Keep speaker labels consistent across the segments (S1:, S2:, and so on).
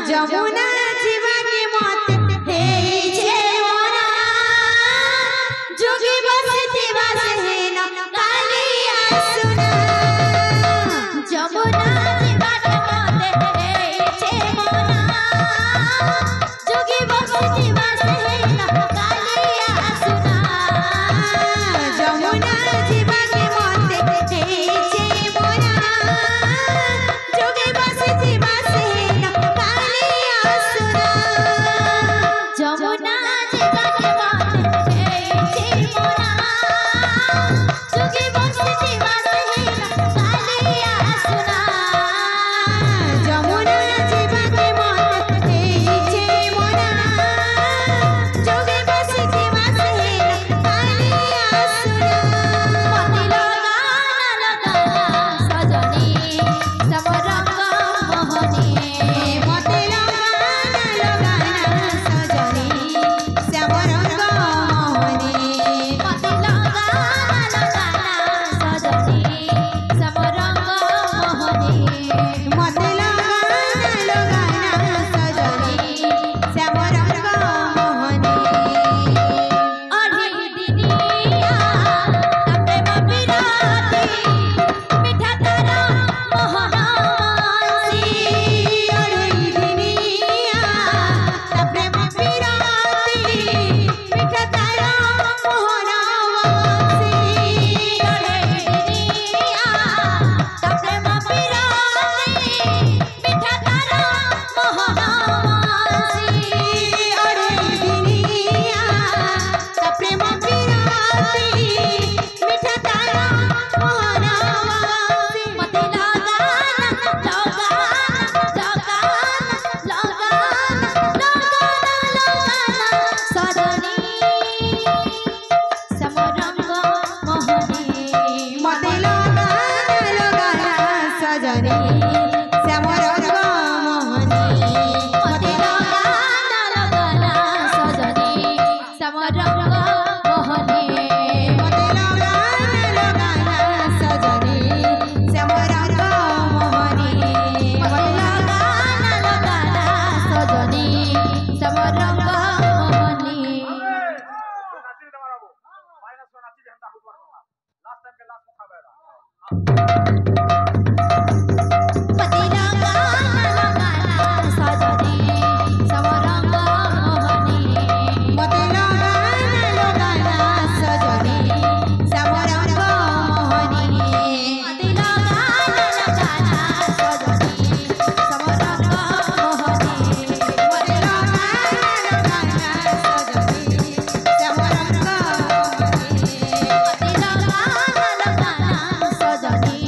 S1: যমুনা জীবনে মত হেইছে মোরা যোগী বসতি বাসে না কালিয়া সুনা যমুনা জীবনে মত হেইছে মোরা যোগী বসতি বাসে না কালিয়া সুনা যমুনা জীবনে মত হেইছে মোরা যোগী বসতি বাসে না কালিয়া সুনা যমুনা জীবনে মত হেইছে মোরা যোগী বসতি বাসে না কালিয়া সুনা যমুনা জীবনে মত হেইছে মোরা যোগী বসতি বাসে না কালিয়া সুনা মতি লগা সজনী সমরঙ্গ মোহনী মতি লগা সজনী সমরঙ্গ মোহনী মতি লগা সজনী সমরঙ্গ মোহনী মতি লগা সজনী সমরঙ্গ মোহনী অঢি দিনিয়া প্রেম বিরাতি মিঠা তারা মোহনাসী অঢি দিনিয়া প্রেম বিরাতি মিঠা তারা মোহনাসী অঢি দিনিয়া প্রেম বিরাতি মিঠা তারা মোহনাসী অঢি দিনিয়া প্রেম বিরাতি মিঠা তারা মোহনাসী মতে সজনী সমরঙ্গ মোহনী মতে লগা সজনী সমরঙ্গ মোহনী মতে লগা সজনী সমরঙ্গ মোহনী মতে লগা সজনী সমরঙ্গ মোহনী মতে লগা সজনী সমরঙ্গ মোহনী पति लगा सजनी समरंग मोहनी पति लगा सजनी समरंग मोहनी पति लगा सजनी समरंग मोहनी पति लगा सजनी समरंग मोहनी पति लगा सजनी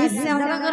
S1: इससे हम लोग